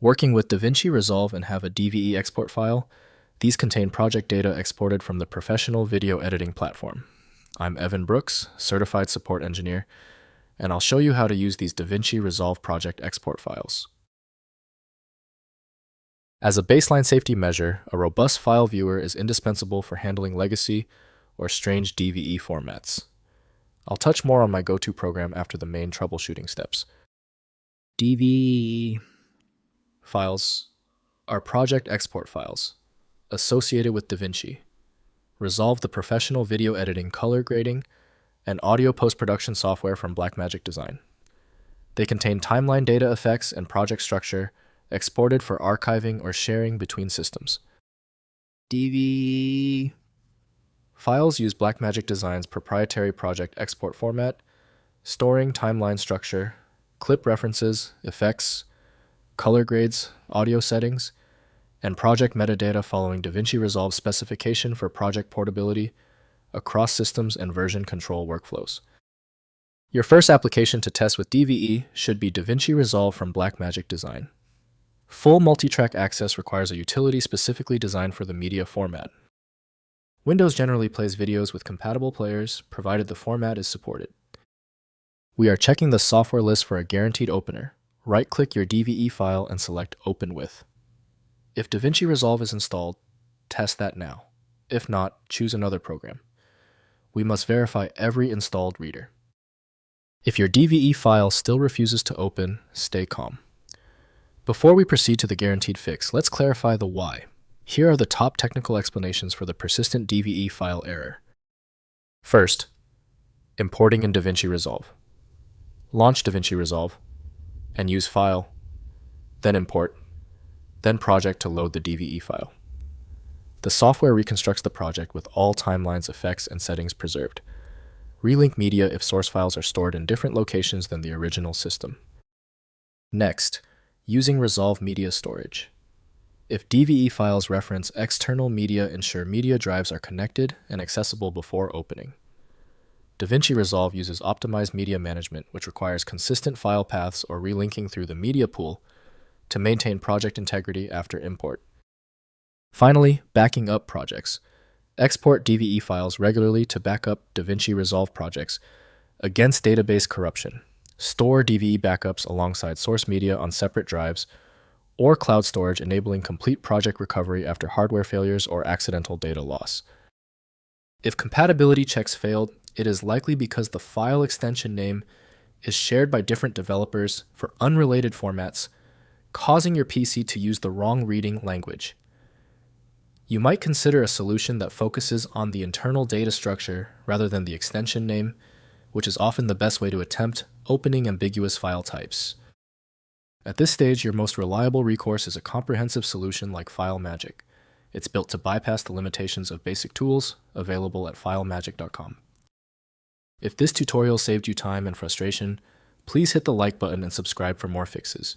Working with DaVinci Resolve and have a DVE export file, these contain project data exported from the professional video editing platform. I'm Evan Brooks, Certified Support Engineer, and I'll show you how to use these DaVinci Resolve project export files. As a baseline safety measure, a robust file viewer is indispensable for handling legacy or strange DVE formats. I'll touch more on my go-to program after the main troubleshooting steps. DVE files are project export files associated with DaVinci Resolve, the professional video editing, color grading, and audio post-production software from Blackmagic Design. They contain timeline data effects and project structure exported for archiving or sharing between systems. DVE files use Blackmagic Design's proprietary project export format, storing timeline structure, clip references, effects, color grades, audio settings, and project metadata following DaVinci Resolve specification for project portability across systems and version control workflows. Your first application to test with DVE should be DaVinci Resolve from Blackmagic Design. Full multi-track access requires a utility specifically designed for the media format. Windows generally plays videos with compatible players, provided the format is supported. We are checking the software list for a guaranteed opener. Right-click your DVE file and select Open With. If DaVinci Resolve is installed, test that now. If not, choose another program. We must verify every installed reader. If your DVE file still refuses to open, stay calm. Before we proceed to the guaranteed fix, let's clarify the why. Here are the top technical explanations for the persistent DVE file error. First, importing in DaVinci Resolve. Launch DaVinci Resolve and use File, then Import, then Project to load the DVE file. The software reconstructs the project with all timelines, effects, and settings preserved. Relink media if source files are stored in different locations than the original system. Next, using Resolve Media Storage. If DVE files reference external media, ensure media drives are connected and accessible before opening. DaVinci Resolve uses optimized media management, which requires consistent file paths or relinking through the media pool to maintain project integrity after import. Finally, backing up projects. Export DVE files regularly to back up DaVinci Resolve projects against database corruption. Store DVE backups alongside source media on separate drives or cloud storage, enabling complete project recovery after hardware failures or accidental data loss. If compatibility checks failed, it is likely because the file extension name is shared by different developers for unrelated formats, causing your PC to use the wrong reading language. You might consider a solution that focuses on the internal data structure rather than the extension name, which is often the best way to attempt opening ambiguous file types. At this stage, your most reliable recourse is a comprehensive solution like FileMagick. It's built to bypass the limitations of basic tools available at filemagick.com. If this tutorial saved you time and frustration, please hit the like button and subscribe for more fixes.